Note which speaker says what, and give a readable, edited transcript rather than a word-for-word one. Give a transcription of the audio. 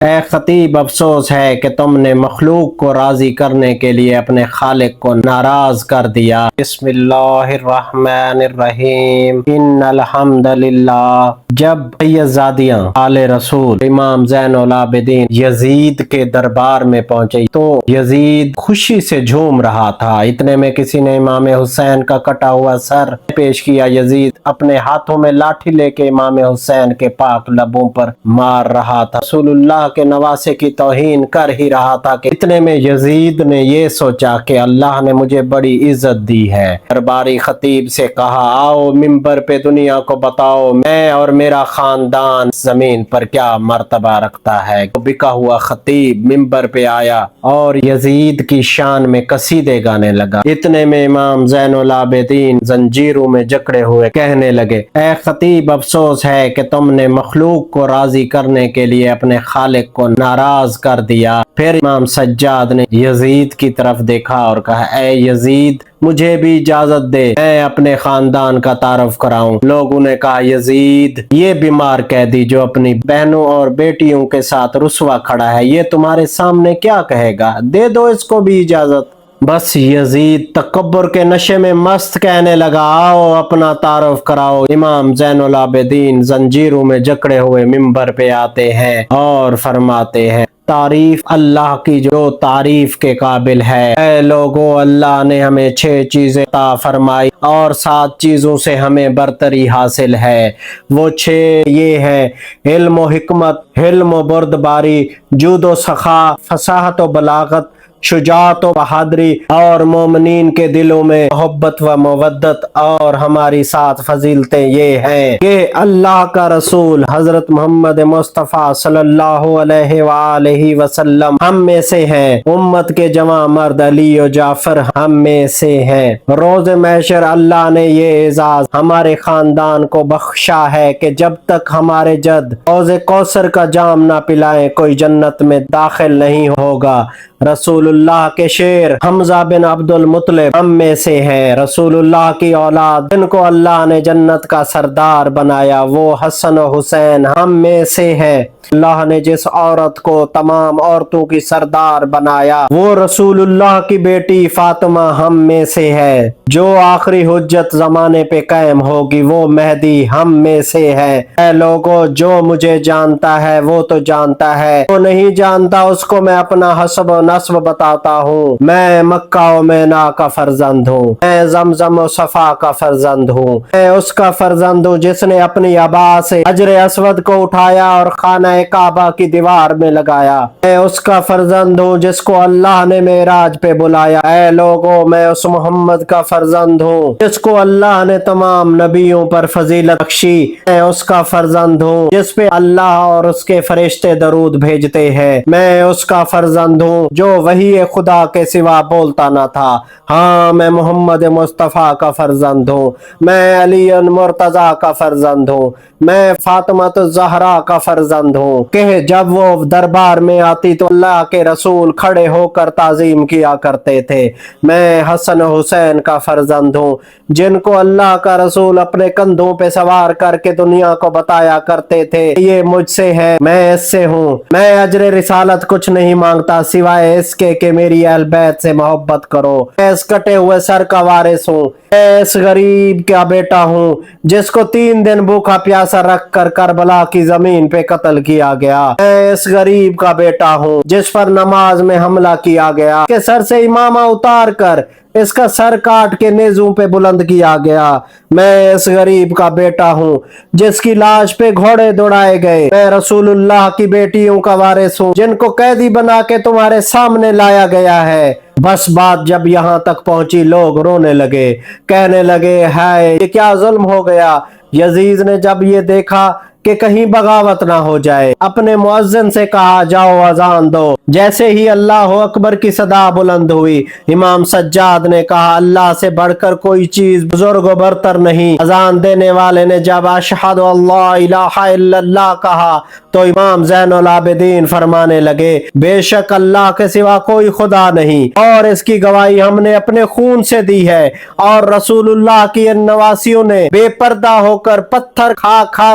Speaker 1: اے خطیب، افسوس ہے کہ تم نے مخلوق کو راضی کرنے کے لیے اپنے خالق کو ناراض کر دیا۔ بسم اللہ الرحمن الرحیم۔ ان الحمد للہ۔ جب سیدزادیاں آل رسول امام زین العابدین یزید کے دربار میں پہنچے تو یزید خوشی سے جھوم رہا تھا۔ اتنے میں کسی نے امام حسین کا کٹا ہوا سر پیش کیا۔ یزید اپنے ہاتھوں میں لاٹھی لے کے امام حسین کے پاک لبوں پر مار رہا تھا، رسول اللہ کے نواسے کی توہین کر ہی رہا تھا کہ اتنے میں یزید نے یہ سوچا کہ اللہ نے مجھے بڑی عزت دی ہے۔ درباری خطیب سے کہا، آؤ ممبر پہ دنیا کو بتاؤ میں اور میرا خاندان زمین پر کیا مرتبہ رکھتا ہے۔ بکا ہوا خطیب ممبر پہ آیا اور یزید کی شان میں قصیدے گانے لگا۔ اتنے میں امام زین العابدین زنجیروں میں جکڑے ہوئے کہنے لگے، اے خطیب، افسوس ہے کہ تم نے مخلوق کو راضی کرنے کے لیے اپنے خالق کو ناراض کر دیا۔ پھر امام سجاد نے یزید کی طرف دیکھا اور کہا، اے یزید، مجھے بھی اجازت دے میں اپنے خاندان کا تعارف کراؤں۔ لوگوں نے کہا، یزید، یہ بیمار قیدی جو اپنی بہنوں اور بیٹیوں کے ساتھ رسوا کھڑا ہے، یہ تمہارے سامنے کیا کہے گا؟ دے دو اس کو بھی اجازت۔ بس یزید تکبر کے نشے میں مست کہنے لگا، آؤ اپنا تعارف کراؤ۔ امام زین العابدین زنجیروں میں جکڑے ہوئے ممبر پہ آتے ہیں اور فرماتے ہیں، تعریف اللہ کی جو تعریف کے قابل ہے۔ اے لوگو، اللہ نے ہمیں 6 چیزیں عطا فرمائی اور 7 چیزوں سے ہمیں برتری حاصل ہے۔ وہ 6 یہ ہے: علم و حکمت، حلم و بردباری، جود و سخا، فصاحت و بلاغت، شجاعت و بہادری، اور مومنین کے دلوں میں محبت و مودت۔ اور ہماری 7 فضیلتیں یہ ہیں کہ اللہ کا رسول حضرت محمد مصطفیٰ صلی اللہ علیہ وآلہ وسلم ہم میں سے ہیں، امت کے جواں مرد علی و جعفر ہم میں سے ہیں۔ روز محشر اللہ نے یہ اعزاز ہمارے خاندان کو بخشا ہے کہ جب تک ہمارے جد حوض کوثر کا جام نہ پلائیں کوئی جنت میں داخل نہیں ہوگا۔ رسول اللہ کے شیر حمزہ بن عبد المطلب ہم میں سے ہیں۔ رسول اللہ کی اولاد جن کو اللہ نے جنت کا سردار بنایا وہ حسن و حسین ہم میں سے ہیں۔ اللہ نے جس عورت کو تمام عورتوں کی سردار بنایا وہ رسول اللہ کی بیٹی فاطمہ ہم میں سے ہے۔ جو آخری حجت زمانے پہ قائم ہوگی وہ مہدی ہم میں سے ہے۔ اے لوگو، جو مجھے جانتا ہے وہ تو جانتا ہے، جو نہیں جانتا اس کو میں اپنا حسب و نسب بتاتا ہوں۔ میں مکہ و مینا کا فرزند ہوں، میں زمزم و صفا کا فرزند ہوں۔ میں اس کا فرزند ہوں جس نے اپنی عبا سے حجر اسود کو اٹھایا اور خانہ کعبہ کی دیوار میں لگایا۔ میں اس کا فرزند ہوں جس کو اللہ نے معراج پہ بلایا۔ اے لوگو، میں اس محمد کا فرزند ہوں جس کو اللہ نے تمام نبیوں پر فضیلت بخشی۔ میں اس کا فرزند ہوں جس پہ اللہ اور اس کے فرشتے درود بھیجتے ہیں۔ میں اس کا فرزند ہوں جو وحی خدا کے سوا بولتا نہ تھا۔ ہاں، میں محمد مصطفیٰ کا فرزند ہوں، میں علی مرتضیٰ کا فرزند ہوں، میں فاطمہ الزہرا کا فرزند ہوں کہ جب وہ دربار میں آتی تو اللہ کے رسول کھڑے ہو کر تعظیم کیا کرتے تھے۔ میں حسن حسین کا فرزند ہوں جن کو اللہ کا رسول اپنے کندھوں پہ سوار کر کے دنیا کو بتایا کرتے تھے، یہ مجھ سے ہے، میں اس سے ہوں۔ میں اجر رسالت کچھ نہیں مانگتا سوائے اس کے کہ میری اہل بیت سے محبت کرو۔ میں اس کٹے ہوئے سر کا وارث ہوں، میں اس غریب کا بیٹا ہوں جس کو 3 دن بھوکا پیاسا رکھ کر کربلا کی زمین پہ قتل کیا گیا۔ میں اس غریب کا بیٹا ہوں جس پر نماز میں حملہ کیا گیا، کہ سر سے امامہ اتار کر اس کا سر کاٹ کے نیزوں پہ بلند کیا گیا۔ میں اس غریب کا بیٹا ہوں جس کی لاش پہ گھوڑے دوڑائے گئے۔ میں رسول اللہ کی بیٹیوں کا وارث ہوں جن کو قیدی بنا کے تمہارے سامنے لایا گیا ہے۔ بس بات جب یہاں تک پہنچی لوگ رونے لگے، کہنے لگے، ہائے یہ کیا ظلم ہو گیا۔ یزید نے جب یہ دیکھا کہ کہیں بغاوت نہ ہو جائے اپنے مؤذن سے کہا، جاؤ اذان دو۔ جیسے ہی اللہ اکبر کی صدا بلند ہوئی امام سجاد نے کہا، اللہ سے بڑھ کر کوئی چیز بزرگ و برتر نہیں۔ اذان دینے والے نے جب اشہد اللہ الہ الا اللہ کہا تو امام زین العابدین فرمانے لگے، بے شک اللہ کے سوا کوئی خدا نہیں، اور اس کی گواہی ہم نے اپنے خون سے دی ہے، اور رسول اللہ کی ان نواسیوں نے بے پردہ ہو کر پتھر کھا کھا